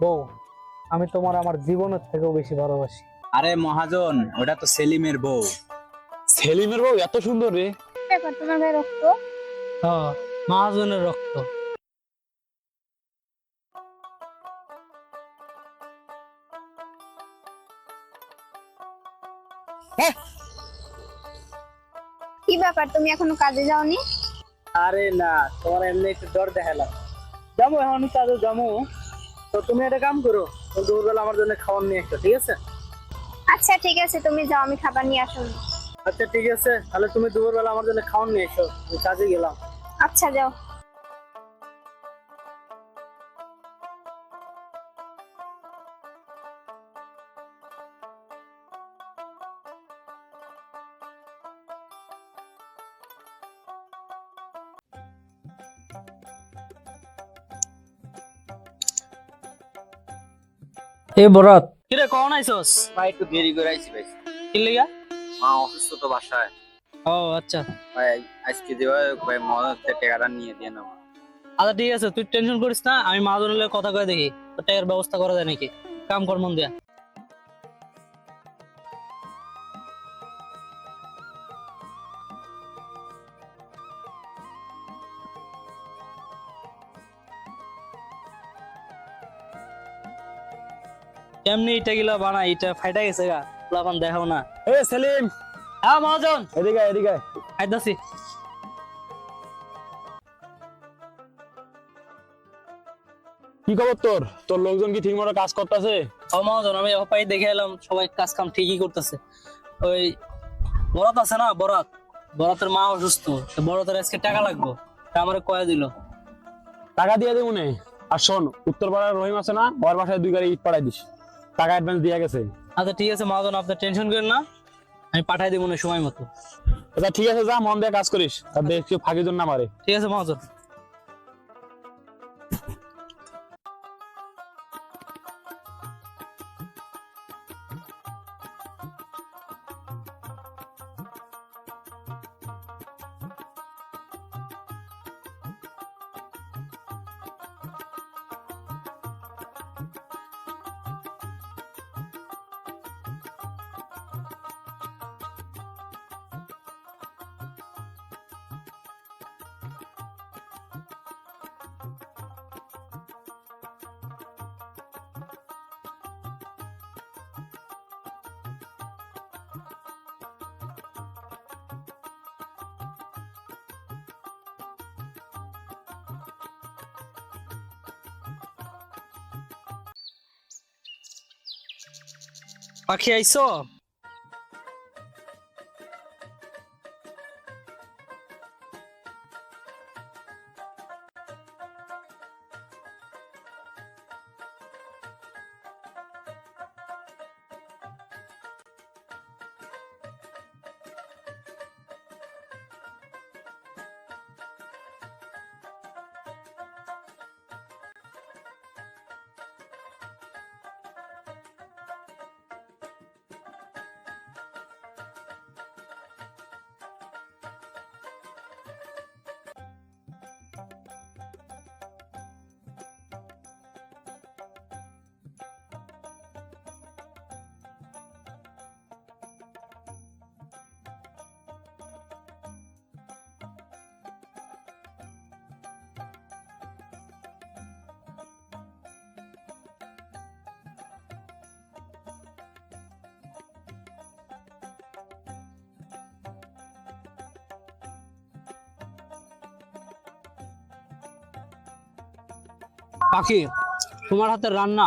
বউ, আমি তোমার আমার জীবনের থেকেও বেশি ভালোবাসি। আরে মহাজন, ওটা তো সেলিমের বউ। সেলিমের বউ এত সুন্দর রে। ব্যাপার তোমার গায়ে রক্ত? হ্যাঁ, মহাজনের রক্ত। কি ব্যাপার, তুমি এখনো কাজে যাওনি? আরে না, তোমার এমনি একটু ডর দেখালাম। যাবো এখন কাজে যাবো। তো তুমি একটা কাম করো, দুপুরবেলা আমার জন্য খাবার নিয়ে এসো, ঠিক আছে? আচ্ছা ঠিক আছে, তুমি যাও, আমি খাবার নিয়ে আসুন। আচ্ছা ঠিক আছে, তাহলে তুমি দুপুরবেলা আমার জন্য খাবার নিয়ে এসো, আমি কাজে গেলাম। আচ্ছা যাও। এ বরাত, কিরে কখন আইছস? ভাই একটু দেরি করে আইছি ভাই। কি লিগা? মা অসুস্থ তো বাসায়। ও আচ্ছা। ভাই আজকে দেওয়া ভাই মহাজনের টাকাটা নিয়ে দিয়ে নাও। আচ্ছা ঠিক আছে, তুই টেনশন করিস না, আমি মহাজনের কথা কয়ে দেখি তোর টাকার ব্যবস্থা করা যায় নাকি। কাম কর মন দিয়া। কেমনি ইটা গিলা বানা, ইটা ফাইটা গেছে গা, লাফান দেখাও না। এ সেলিম, হ্যাঁ মহাজন, এদিকে আয়, এদিকে আয়। আইতাছি। কি খবর তোর? তোর লোকজন কি ঠিক মতো কাজ করতেছে? ও মহাজন, আমি অপাই দেখে এলাম, সবাই কাজ কাম ঠিকই করতেছে। ওই বরাত আছে না, বরাত, বরাতের মা অসুস্থ, তো বরাতের আজকে টাকা লাগবে, তা আমারে কয়ে দিল। টাকা দিয়ে দেবো নে। আর শোন, উত্তরপাড়ার রহিম আছে না, ওর বাসায় 2 গাড়ি ইট পাঠাই দিস। টাকা অ্যাডভান্স দিয়ে গেছে। আচ্ছা ঠিক আছে মহাজন, আপনি টেনশন করেন না, আমি পাঠাই দিব না সময় মতো। আচ্ছা ঠিক আছে, যা মন দিয়ে কাজ করিস, আর দেখ কেউ ফাঁকি জন্য না মারে। ঠিক আছে মহাজন। পাখি আইছো? পাখি, তোমার হাতের রান্না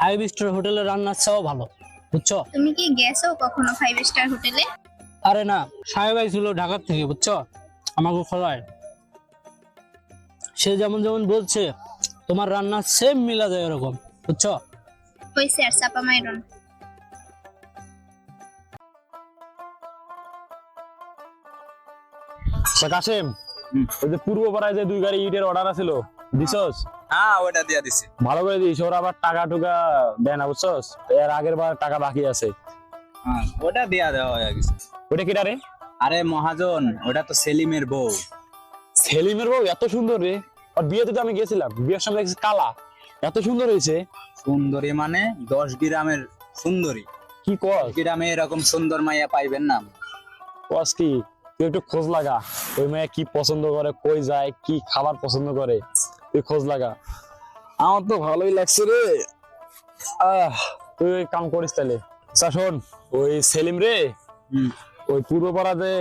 5 স্টার হোটেলের রান্নার চেয়েও ভালো, বুঝছো? তুমি কি গেছো কখনো 5 স্টার হোটেলে? আরে না, সাহেব আইছিল ঢাকার থেকে, বুঝছো, আমাকে খোলায়। সে যেমন যেমন বলছে তোমার রান্না সেম মিলা যায় এরকম, বুঝছো? হইছে আর চাপা মাইরন। কাশেম, ওই যে পূর্ব পাড়ায় যে 2 গাড়ি ইটের অর্ডার আছিল, দিছস? হ্যাঁ ওটা দিয়া দিছি। ভালো করে দিস, ওরা আবার টাকা টুকা দেয় না, বুঝছস? এর আগের বার টাকা বাকি আছে। হ্যাঁ ওটা দিয়া দেওয়া হয়ে গেছে। ওটা কিটা রে? আরে মহাজন, ওটা তো সেলিমের বউ। সেলিমের বউ এত সুন্দর রে। আর বিয়েতে তো আমি গেছিলাম, বিয়ের সময় দেখছি কালা, এত সুন্দর হয়েছে? সুন্দরী মানে 10 গ্রামের সুন্দরী। কি কস? গ্রামে এরকম সুন্দর মাইয়া পাইবেন না। কস কি? তুই একটু খোঁজ লাগা, ওই মেয়ে কি পছন্দ করে, কই যায়, কি খাবার পছন্দ করে, তুই খোঁজ লাগা। আমার তো ভালোই লাগছে রে। তুই ওই কাম করিস তাহলে। আচ্ছা শোন, ওই সেলিম রে, ওই পূর্বপাড়াতে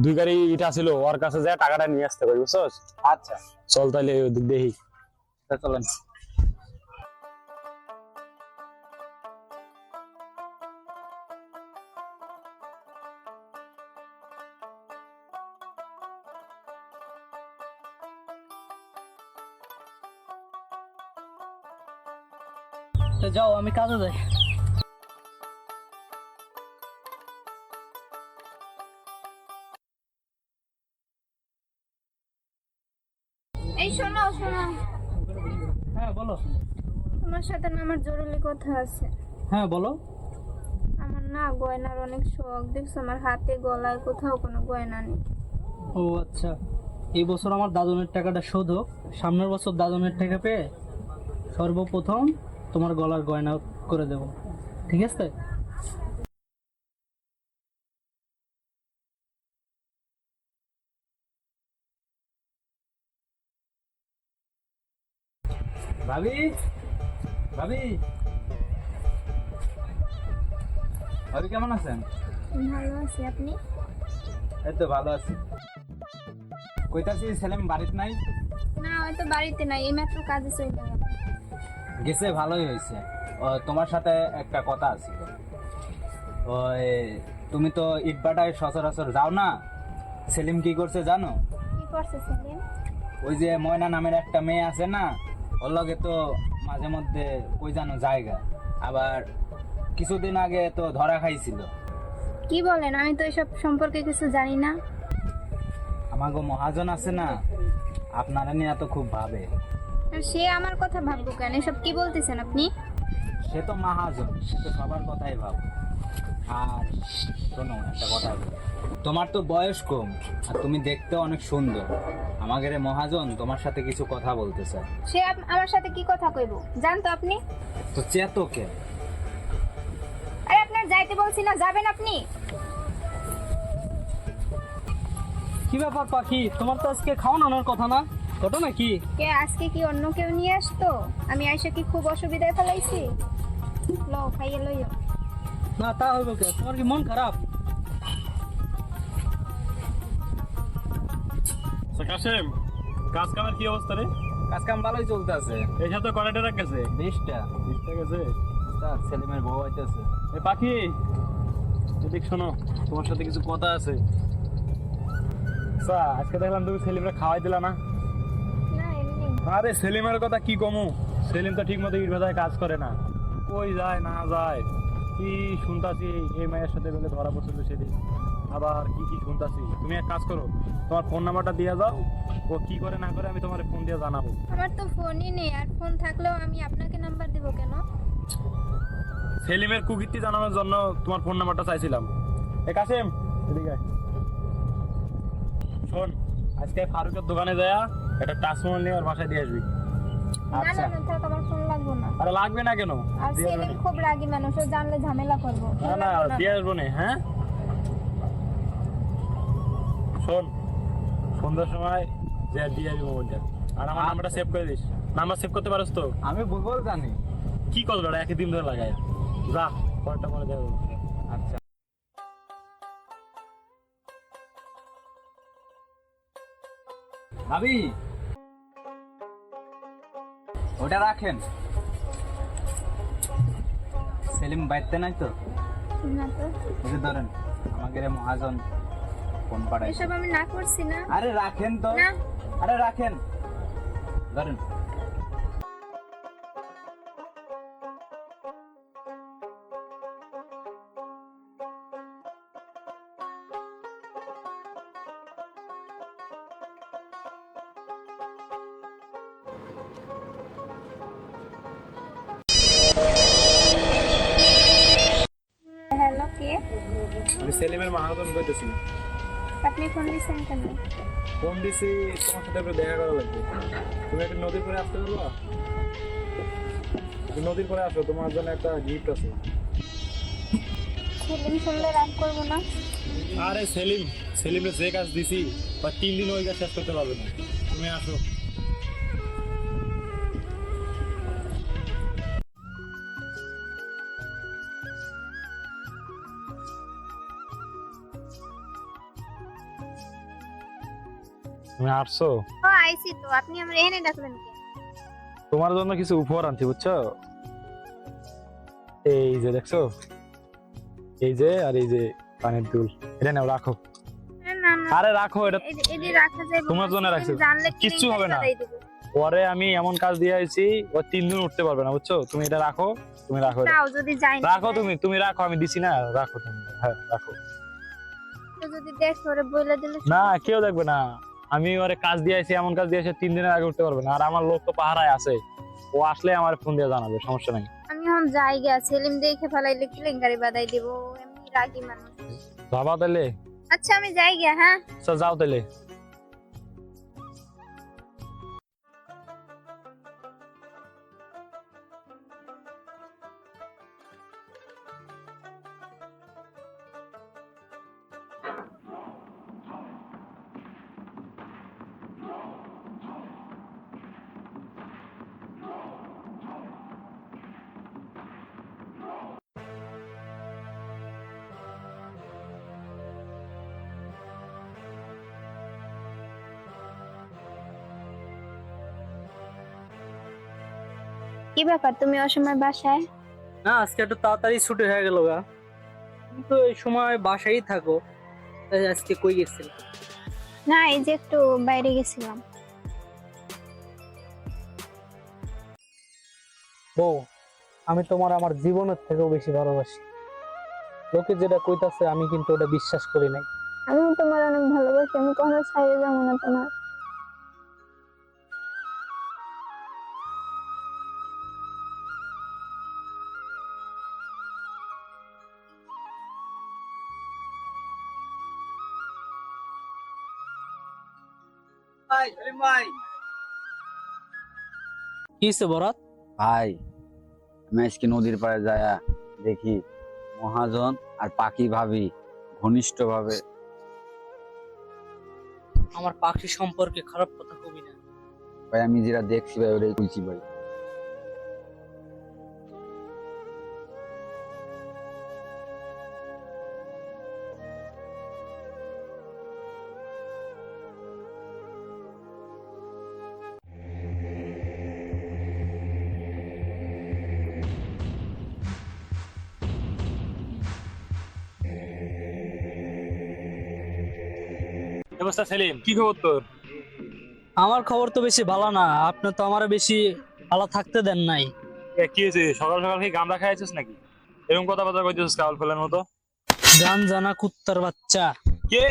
2 গাড়ি ইটা ছিল, ওর কাছে যায় টাকাটা নিয়ে আসতে পারি, বুঝছস? আচ্ছা চল তাহলে ওদিক দেখি। চলেন। তো যাও, আমি কাজে যাই। এই শোনো শোনো, হ্যাঁ বলো। তোমার সাথে না আমার জরুরি কথা আছে। হ্যাঁ বলো। আমার না গয়নার অনেক শখ, দেখছো আমার হাতে গলায় কোথাও কোনো গয়না নেই। ও আচ্ছা, এই বছর আমার দাদনের টাকাটা শোধ হোক, সামনের বছর দাদনের টাকা পেয়ে সর্বপ্রথম তোমার গলার গয়না করে দেব, ঠিক আছে? ভাবি, ভাবি, ভাবি কেমন আছেন? ভালো আছি, আপনি? এই তো ভালো আছি। কইতাছি সেলিম বাড়িতে নাই? না, হয়তো বাড়িতে নাই, এই মাত্র কাজে চলে গেল। গেছে, ভালোই হয়েছে। তোমার সাথে একটা কথা আছে। ওই তুমি তো ইটবাটায় সচরাচর যাও না, সেলিম কি করছে জানো? কি করছে সেলিম? ওই যে ময়না নামের একটা মেয়ে আছে না, ওর লগে তো মাঝে মধ্যে কই জানো জায়গা, আবার কিছুদিন আগে তো ধরা খাইছিল। কি বলেন? আমি তো এসব সম্পর্কে কিছু জানি না। আমাগো মহাজন আছে না, আপনারা নিয়ে তো খুব ভাবে। আর সে আমার কথা ভাববো কেন? এসব কি বলতেছেন আপনি? সে তো মহাজন, সে তো সবার কথাই ভাব। আর শোনো একটা কথা বলি, তোমার তো বয়স কম আর তুমি দেখতে অনেক সুন্দর। আমাদের মহাজন তোমার সাথে কিছু কথা বলতে চায়। সে আমার সাথে কি কথা কইব? জানতো আপনি? তো চেতকে। আরে আপনার যাইতে বলছি না, যাবেন আপনি? কি ব্যাপার পাখি, তোমার তো আজকে খাওয়ানোর কথা না, ঘটনা কি? কে আজকে কি অন্য কেউ নিয়ে আসতো? আমি আইসা কি খুব অসুবিধায় ফেলাইছি? লও, খাইয়ে লইও। না তা হইব কে, তোমার কি মন খারাপ? কাশেম, কাজ কামের কি অবস্থা রে? কাজ কাম ভালোই চলতেছে। এই সাথে কয়টা রাখ গেছে? 20টা। 20টা গেছে। তার সেলিমের বউ আইতেছে। এ পাখি, এদিক শোনো, তোমার সাথে কিছু কথা আছে। আজকে দেখলাম তুমি সেলিমরা খাওয়াই দিলা না? না, এমনি। আরে সেলিমের কথা কি কমু, সেলিম তো ঠিক মতো ইট ভাটায় কাজ করে না, কই যায় না যায়। কি শুনতাছি এই মায়ের সাথে বলে ধরা পড়ছিল সেদিন, আবার কি কি শুনতাছি। তুমি এক কাজ করো, তোমার ফোন নাম্বারটা দিয়ে যাও, ও কি করে না করে আমি তোমার ফোন দিয়ে জানাবো। আমার তো ফোনই নেই, আর ফোন থাকলেও আমি আপনাকে নাম্বার দেব কেন? সেলিমের কুকীর্তি জানানোর জন্য তোমার ফোন নাম্বারটা চাইছিলাম। এ কাসেম, এদিকে আয়। শোন, আজকে ফারুকের দোকানে যায় একটা টাচমোবাইল নিয়ে ওর বাসায় দিয়ে আসবি। না না না, থাক, আমার ফোন লাগবে না। আরে লাগবে না কেন? আর দিয়ে আসবো সেলিম নে। খুব রাগী মানুষ, ও জানলে ঝামেলা করবো। না না, দিয়ে আসবো নে। হ্যাঁ শোন, সন্ধ্যার সময় যে দিয়ে আসবি মোবাইলটা, আর আমার নাম্বারটা সেভ করে দিস। নাম্বার সেভ করতে পারস তো? আমি ভূগোল জানি। কি করবে ওরা, একই দিন ধরে লাগায়। যা, পরটা পরে দেবো। আচ্ছা ভাবি, ওটা রাখেন। সেলিম বাইতে নাই তো? না তো, বুঝে ধরেন, আমাদের মহাজন ফোন পাঠায়। এসব আমি না করছি না। আরে রাখেন তো। না। আরে রাখেন, ধরেন। হ্যালো, কে? আমি সেলিমের মহাজন কইতেছি। আপনি ফোন দিয়েছেন কেন? ফোন দিছি তোমার সাথে একটু দেখা করা লাগবে। তুমি একটু নদীর করে আসতে পারবা? তুমি নদীর পরে আসো, তোমার জন্য একটা গিফট আছে। সেলিম শুনলে রাগ করবো না? আরে সেলিমে যে কাজ দিছি বা 3 দিন ওই কাজ শেষ করতে পারবে না। তুমি আসো। তুমি আসছো, ও আইছি তো, আপনি আমার এখানে ডাকলেন কেন? তোমার জন্য কিছু উপহার আনছি বুঝছো। এই যে দেখছো, এই যে আর এই যে কানের দুল, এটা নাও রাখো। না না, আরে রাখো, এটা এটি রাখা যায়? তোমার জন্য রাখছি। জানলে কিচ্ছু হবে না। পরে আমি এমন কাজ দিয়ে আইছি, ও 3 দিন উঠতে পারবে না বুঝছো। তুমি এটা রাখো, তুমি রাখো এটা। তাও যদি যাই না, রাখো তুমি রাখো, আমি দিছি না, রাখো তুমি। হ্যাঁ রাখো। তো যদি দেখো ওরে বলে দিলে না কেউ দেখবে না, আমি ওরে কাজ দিয়ে আইছি, এমন কাজ দিয়ে আইছি 3 দিনের আগে উঠতে পারবে না। আর আমার লোক তো পাহারায় আছে, ও আসলে আমার ফোন দিয়ে জানাবে, সমস্যা নাই। আমি এখন যাই গা, সেলিম দেখে ফেলাইলে কেলেঙ্কারি বাদাই দেব, এমনি রাগি মানুষ। বাবা তাহলে আচ্ছা আমি যাই গা, হ্যাঁ। আচ্ছা যাও তাহলে। কি ব্যাপার, তুমি অসময় বাসায়? না, আজকে একটু তাড়াতাড়ি ছুটি হয়ে গেল গা। তুমি তো এই সময় বাসায় থাকো, তাই আজকে কই গেছিল? না, এই যে একটু বাইরে গেছিলাম। বউ, আমি তোমার আমার জীবনের থেকেও বেশি ভালোবাসি। লোকে যেটা কইতাছে আমি কিন্তু ওটা বিশ্বাস করি নাই। আমি তোমার অনেক ভালোবাসি, আমি কখনো ছাইড়ে যাবো না তোমার। কি হইছে বরাত? ভাই, আমি আজকে নদীর পাড়ে যায়া দেখি মহাজন আর পাখি ভাবি ঘনিষ্ঠ ভাবে। আমার পাখি সম্পর্কে খারাপ কথা কবি না। ভাই আমি যেটা দেখছি ভাই ওটাই বলছি ভাই। অবস্থা সেলিম, কি খবর তোর? আমার খবর তো বেশি ভালো না, আপনি তো আমার বেশি ভালো থাকতে দেন নাই। কি হয়েছে, সকাল সকাল কি গামলা খাইছিস নাকি? এরকম কথাবার্তা কইতেছিস কাল ফেলার মতো। গান জানা কুত্তার বাচ্চা। কে?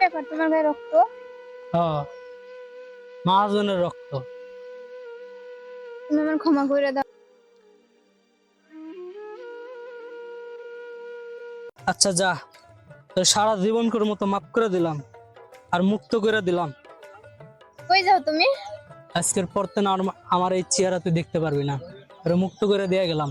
ব্যাপার, তোমার গায়ে রক্ত? মহাজনের রক্ত। তুমি আমার ক্ষমা করে দাও। আচ্ছা যা, তোর সারা জীবনকার মতো মাফ করে দিলাম আর মুক্ত করে দিলাম। কই যাও তুমি? আজকের পর থেকে আর আমার এই চেহারা তুই দেখতে পারবি না, তোরে মুক্ত করে দিয়ে গেলাম।